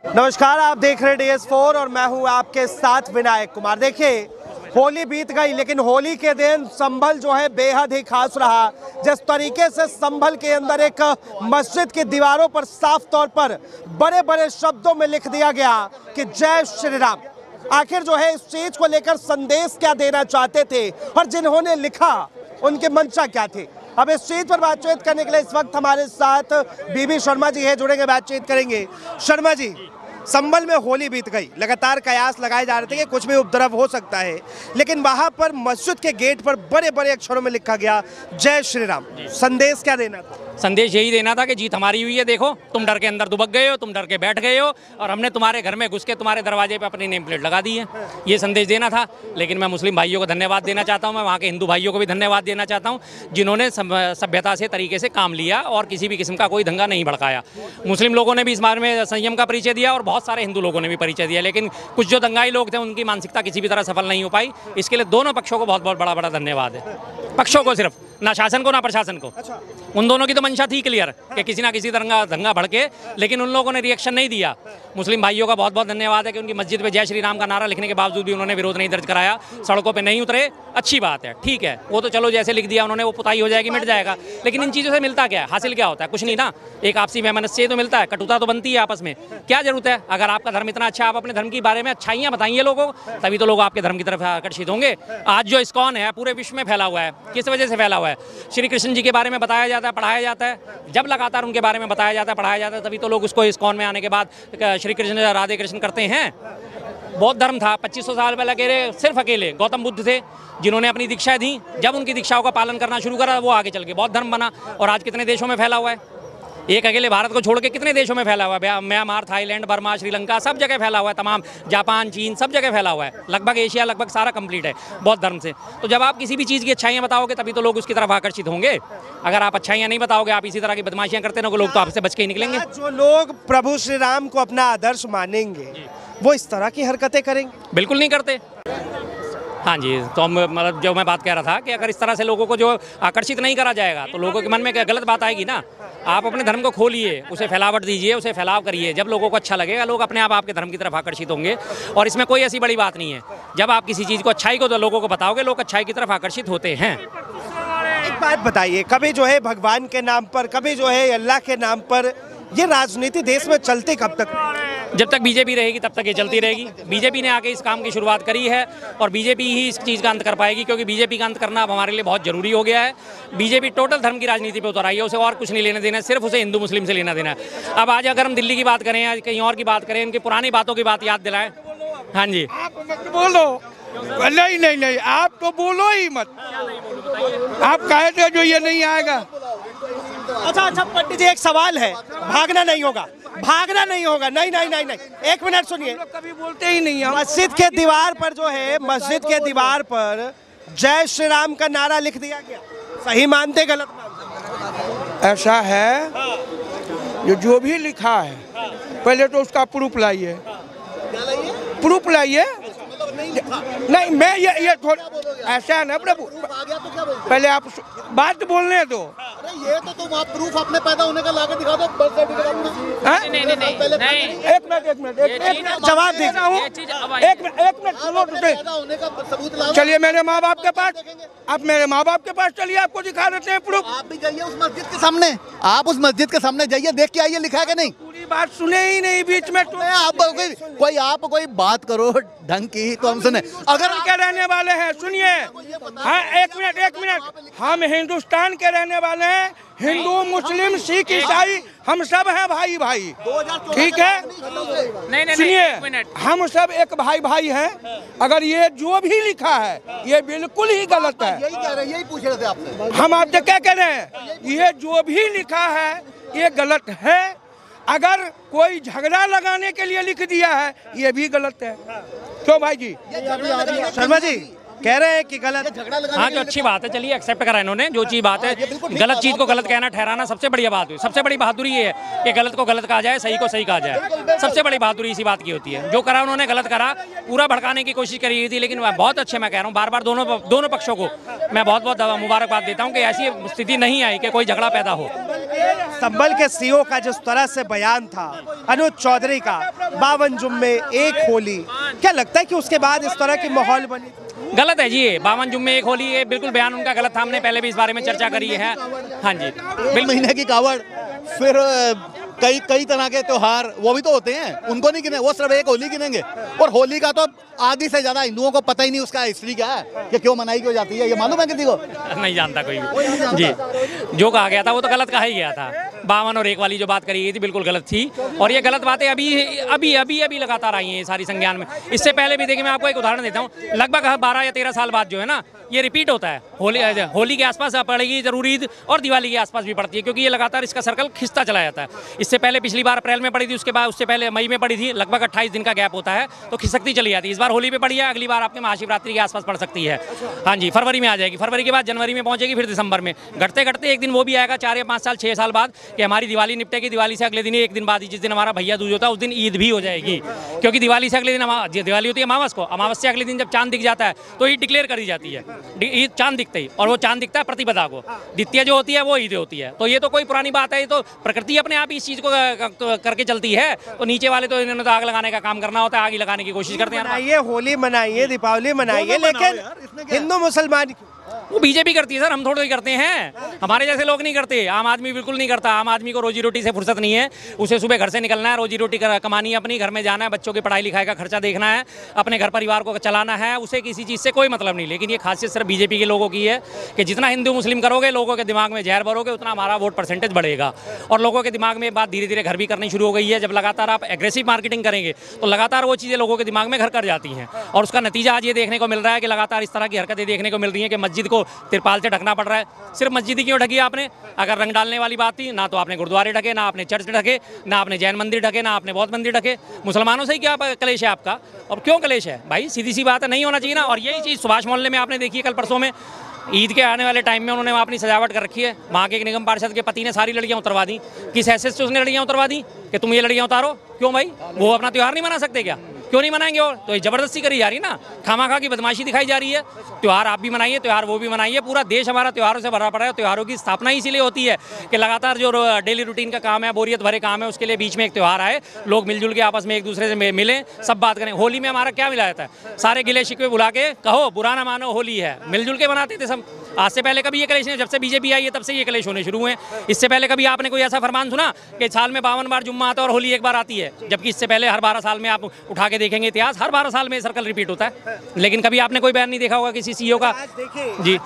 नमस्कार, आप देख रहे हैं DS4 और मैं हूं आपके साथ विनायक कुमार। देखिए, होली बीत गई लेकिन होली के दिन संभल जो है बेहद ही खास रहा। जिस तरीके से संभल के अंदर एक मस्जिद की दीवारों पर साफ तौर पर बड़े बड़े शब्दों में लिख दिया गया कि जय श्री राम। आखिर जो है इस चीज को लेकर संदेश क्या देना चाहते थे और जिन्होंने लिखा उनके मंशा क्या थे। अब इस चीज पर बातचीत करने के लिए इस वक्त हमारे साथ बीबी शर्मा जी है, जुड़ेंगे, बातचीत करेंगे। शर्मा जी, संभल में होली बीत गई, लगातार कयास लगाए जा रहे थे कि कुछ भी उपद्रव हो सकता है, लेकिन वहां पर मस्जिद के गेट पर बड़े बड़े अक्षरों में लिखा गया जय श्री राम। संदेश क्या देना था? संदेश यही देना था कि जीत हमारी हुई है। देखो, तुम डर के अंदर दुबक गए हो, तुम डर के बैठ गए हो और हमने तुम्हारे घर में घुस के तुम्हारे दरवाजे पे अपनी नेम प्लेट लगा दी है। ये संदेश देना था। लेकिन मैं मुस्लिम भाइयों को धन्यवाद देना चाहता हूँ, मैं वहाँ के हिंदू भाइयों को भी धन्यवाद देना चाहता हूँ जिन्होंने सभ्यता से तरीके से काम लिया और किसी भी किस्म का कोई दंगा नहीं भड़काया। मुस्लिम लोगों ने भी इस बारे में संयम का परिचय दिया और बहुत सारे हिंदू लोगों ने भी परिचय दिया, लेकिन कुछ जो दंगाई लोग थे उनकी मानसिकता किसी भी तरह सफल नहीं हो पाई। इसके लिए दोनों पक्षों को बहुत बहुत बड़ा बड़ा धन्यवाद है। पक्षों को, सिर्फ ना शासन को ना प्रशासन को। उन दोनों की तो मंशा थी क्लियर कि किसी ना किसी तरह दंगा भड़के, लेकिन उन लोगों ने रिएक्शन नहीं दिया। मुस्लिम भाइयों का बहुत बहुत धन्यवाद है कि उनकी मस्जिद में जय श्री राम का नारा लिखने के बावजूद भी उन्होंने विरोध नहीं दर्ज कराया, सड़कों पे नहीं उतरे। अच्छी बात है, ठीक है, वो तो चलो जैसे लिख दिया उन्होंने वो पुताई हो जाएगी, मिट जाएगा। लेकिन इन चीज़ों से मिलता क्या है, हासिल क्या होता है? कुछ नहीं ना। एक आपसी वैमनस्य तो मिलता है, कटुता तो बनती है आपस में। क्या जरूरत है? अगर आपका धर्म इतना अच्छा, आप अपने धर्म के बारे में अच्छाइयाँ बताइए लोगों को, तभी तो लोग आपके धर्म की तरफ आकर्षित होंगे। आज जो इस्कॉन है पूरे विश्व में फैला हुआ है, किस वजह से फैला हुआ है? श्री कृष्ण जी के बारे में बताया जाता है, पढ़ाया जाता है। जब लगातार उनके बारे में बताया जाता है, पढ़ाया जाता है, तभी तो लोग उसको इस्कॉन में आने के बाद श्री कृष्ण राधे कृष्ण करते हैं। बौद्ध धर्म था, 2500 साल पहले अकेले, सिर्फ अकेले गौतम बुद्ध थे जिन्होंने अपनी दीक्षाएं दी। जब उनकी दीक्षाओं का पालन करना शुरू करा, वो आगे चल के बौद्ध धर्म बना। और आज कितने देशों में फैला हुआ है? एक अकेले भारत को छोड़ के कितने देशों में फैला हुआ है? म्यांमार, थाईलैंड, बर्मा, श्रीलंका, सब जगह फैला हुआ है। तमाम जापान, चीन, सब जगह फैला हुआ है। लगभग एशिया लगभग सारा कंप्लीट है बौद्ध धर्म से। तो जब आप किसी भी चीज़ की अच्छाइयाँ बताओगे तभी तो लोग उसकी तरफ आकर्षित होंगे। अगर आप अच्छाइयाँ नहीं बताओगे, आप इसी तरह की बदमाशियाँ करते रहोगे, लोग तो आपसे बच के ही निकलेंगे। जो लोग प्रभु श्री राम को अपना आदर्श मानेंगे वो इस तरह की हरकतें करेंगे? बिल्कुल नहीं करते। हाँ जी, तो मतलब जो मैं बात कह रहा था कि अगर इस तरह से लोगों को जो आकर्षित नहीं करा जाएगा तो लोगों के मन में क्या गलत बात आएगी ना। आप अपने धर्म को खोलिए, उसे फैलावट दीजिए, उसे फैलाव करिए। जब लोगों को अच्छा लगेगा, लोग अपने आप आपके धर्म की तरफ आकर्षित होंगे। और इसमें कोई ऐसी बड़ी बात नहीं है। जब आप किसी चीज़ को, अच्छाई को तो लोगों को बताओगे, लोग अच्छाई की तरफ आकर्षित होते हैं। एक बात बताइए, कभी जो है भगवान के नाम पर, कभी जो है अल्लाह के नाम पर, ये राजनीति देश में चलती कब तक? जब तक बीजेपी रहेगी तब तक ये चलती रहेगी। बीजेपी ने आके इस काम की शुरुआत करी है और बीजेपी ही इस चीज़ का अंत कर पाएगी, क्योंकि बीजेपी का अंत करना अब हमारे लिए बहुत जरूरी हो गया है। बीजेपी टोटल धर्म की राजनीति पे उतर आई है, उसे और कुछ नहीं लेना देना है, सिर्फ उसे हिंदू मुस्लिम से लेना देना है। अब आज अगर हम दिल्ली की बात करें या कहीं और की बात करें, इनकी पुरानी बातों की बात याद दिलाएं। हाँ जी, आप मत बोलो। नहीं नहीं नहीं, आप तो बोलो ही मत। आप कहे थे जो ये नहीं आएगा। अच्छा पंडित जी, एक सवाल है, भागना नहीं होगा, भागना नहीं होगा। नहीं नहीं नहीं नहीं, एक मिनट सुनिए। कभी बोलते ही नहीं है। मस्जिद के दीवार पर जो है, मस्जिद के दीवार पर जय श्री राम का नारा लिख दिया गया, सही मानते गलत मानते? ऐसा है, जो भी लिखा है पहले तो उसका प्रूफ लाइए। प्रूफ लाइए। नहीं, मैं ये थोड़ा ऐसा है ना प्रभु, पहले आप बात बोलने दो। ये तो तुम आप प्रूफ अपने पैदा होने का लाके दिखा दो, बर्थ सर्टिफिकेट। नहीं, एक मिनट जवाब दीजिए। एक मिनट सुनो। चलिए मेरे माँ बाप के पास, आप मेरे माँ बाप के पास चलिए, आपको दिखा देते हैं प्रूफ। आप भी जाइए उस मस्जिद के सामने, आप उस मस्जिद के सामने जाइए, देख के आइए लिखा है कि नहीं। पूरी बात सुने ही नहीं बीच में। आप कोई बात करो ढंग की तो हम सुने। अगर के रहने वाले हैं, सुनिए। हाँ, एक मिनट, हम हिंदुस्तान के रहने वाले हैं। हिंदू, मुस्लिम, सिख, ईसाई, हम सब हैं भाई भाई, ठीक है? सुनिए, हम सब एक भाई भाई हैं। अगर ये जो भी लिखा है ये बिल्कुल ही गलत है। यही कह रहे हैं, यही पूछ रहे थे आपसे। हम आपसे क्या कह रहे हैं? ये जो भी लिखा है ये गलत है। अगर कोई झगड़ा लगाने के लिए लिख दिया है ये भी गलत है। क्यों भाई जी? शर्मा जी कह रहे हैं कि गलत। हाँ, जो अच्छी बात है, चलिए एक्सेप्ट करा इन्होंने। जो चीज़ बात है, गलत चीज़ को गलत कहना, ठहराना सबसे बढ़िया बात हुई। सबसे बड़ी बहादुरी ये है कि गलत को गलत कहा जाए, सही को सही कहा जाए। सबसे बड़ी बहादुरी इसी बात की होती है। जो करा उन्होंने गलत करा, पूरा भड़काने की कोशिश करी थी, लेकिन बहुत अच्छे, मैं कह रहा हूँ बार बार दोनों पक्षों को मैं बहुत बहुत मुबारकबाद देता हूँ कि ऐसी स्थिति नहीं आई कि कोई झगड़ा पैदा हो। संभल के सीओ का जिस तरह से बयान था अनुज चौधरी का, 52 जुम्मे एक होली, क्या लगता है कि उसके बाद इस तरह की माहौल बनी? गलत है जी, ये 52 जुम्मे एक होली, ये बिल्कुल बयान उनका गलत था। हमने पहले भी इस बारे में चर्चा करी है। हाँ जी, 1 महीने की कावड़, फिर कई तरह के त्योहार वो भी तो होते हैं, उनको नहीं गिने, वो सिर्फ एक होली गिनेंगे। और होली का तो आधी से ज्यादा हिंदुओं को पता ही नहीं उसका हिस्ट्री क्या है, कि क्यों मनाई क्यों जाती है, ये मालूम है किसी को? नहीं जानता कोई भी जी। जो कहा गया था वो तो गलत कहा ही गया था। 52 और 1 वाली जो बात करी गई थी बिल्कुल गलत थी, और ये गलत बातें अभी लगातार आई हैं ये सारी संज्ञान में। इससे पहले भी देखिए, मैं आपको एक उदाहरण देता हूँ, लगभग 12 या 13 साल बाद जो है ना, ये रिपीट होता है। होली के आसपास पड़ेगी जरूर ईद, और दिवाली के आसपास भी पड़ती है, क्योंकि ये लगातार इसका सर्कल खिंचता चला जाता है। इससे पहले पिछली बार अप्रैल में पड़ी थी, उसके बाद उससे पहले मई में पड़ी थी, लगभग 28 दिन का गैप होता है, तो खिसकती चली जाती है। इस बार होली पे पड़ी है, अगली बार आपके महाशिवरात्रि के आसपास पड़ सकती है। हाँ जी, फरवरी में आ जाएगी, फरवरी के बाद जनवरी में पहुंचेगी, फिर दिसंबर में। घटते घटते एक दिन वो भी आएगा 4 या 5 साल 6 साल बाद, कि हमारी दिवाली निपटेगी। दिवाली से अगले दिन ही, एक दिन बाद ही, जिस दिन हमारा भैया दूज होता है, उस दिन ईद भी हो जाएगी। क्योंकि दिवाली से अगले दिन दिवाली होती है अमावस को, अमावस से अगले दिन जब चांद दिख जाता है तो ईद डिक्लेयर करी जाती है। ईद चांद दिखते ही, और वो चांद दिखता है प्रतिपदा को, द्वितीय जो होती है वो ईद होती है। तो ये तो कोई पुरानी बात है, ये तो प्रकृति अपने आप ही इस चीज़ को करके चलती है। तो नीचे वाले तो इन्होंने तो आग लगाने का काम करना होता है, आग लगाने की कोशिश करते हैं। मनाइए, होली मनाइए, दीपावली मनाइए, लेकिन हिंदू मुसलमान वो बीजेपी करती है सर, हम थोड़ा ही करते हैं। हमारे जैसे लोग नहीं करते, आम आदमी बिल्कुल नहीं करता। आम आदमी को रोजी रोटी से फुर्सत नहीं है, उसे सुबह घर से निकलना है, रोजी रोटी कमानी है, अपनी घर में जाना है, बच्चों की पढ़ाई लिखाई का खर्चा देखना है, अपने घर परिवार को चलाना है, उसे किसी चीज़ से कोई मतलब नहीं। लेकिन ये खासियत सिर्फ बीजेपी के लोगों की है कि जितना हिंदू मुस्लिम करोगे, लोगों के दिमाग में जहर भरोगे, उतना हमारा वोट परसेंटेज बढ़ेगा। और लोगों के दिमाग में बात धीरे धीरे घर भी करनी शुरू हो गई है। जब लगातार आप एग्रेसिव मार्केटिंग करेंगे तो लगातार वो चीज़ें लोगों के दिमाग में घर कर जाती हैं, और उसका नतीजा आज ये देखने को मिल रहा है कि लगातार इस तरह की हरकतें देखने को मिल रही हैं कि मस्जिद को तिरपाल से ढकना पड़ रहा है। सिर्फ मस्जिद ही क्यों ढकी आपने? अगर रंग डालने वाली बात थी, ना तो आपने गुरुद्वारे ढके, ना आपने चर्च ढके, ना आपने जैन मंदिर ढके, ना आपने बौद्ध मंदिर ढके। मुसलमानों से ही क्या कलेश है आपका? और क्यों कलेश है भाई? सीधी सी बात है, नहीं होना चाहिए ना। और यही चीज़ सुभाष मोहल्ले में आपने देखी है, कल परसों में ईद के आने वाले टाइम में उन्होंने वहाँ अपनी सजावट कर रखी है। वहाँ के एक निगम पार्षद के पति ने सारी लड़कियाँ उतरवा दी। किस हैसियत से उसने लड़कियाँ उतरवा दी कि तुम ये लड़कियाँ उतारो? क्यों भाई, वो अपना त्यौहार नहीं मना सकते क्या? क्यों नहीं मनाएंगे? और तो ये जबरदस्ती करी जा रही है ना, खामाखा की बदमाशी दिखाई जा रही है। त्यौहार आप भी मनाइए, त्यौहार वो भी मनाइए। पूरा देश हमारा त्योहारों से भरा पड़ा है। त्योहारों की स्थापना ही इसीलिए होती है कि लगातार जो डेली रूटीन का काम है, बोरियत भरे काम है, उसके लिए बीच में एक त्यौहार आए, लोग मिलजुल के आपस में एक दूसरे से मिलें, सब बात करें। होली में हमारा क्या मिला जाता है? सारे गिले शिकवे भुला के कहो बुरा ना मानो, होली है, मिलजुल के मनाते थे सब। आज से पहले कभी ये कलेश नहीं, जब से बीजेपी आई है तब से ये कलेश होने शुरू हुए। इससे पहले कभी आपने कोई ऐसा फरमान सुना कि साल में 52 बार जुम्मा आता है और होली एक बार आती है? जबकि इससे पहले हर 12 साल में आप उठा के देखेंगे इतिहास, हर 12 साल में सर्कल रिपीट होता है। लेकिन कभी आपने कोई बयान नहीं देखा होगा किसी सीईओ का जी।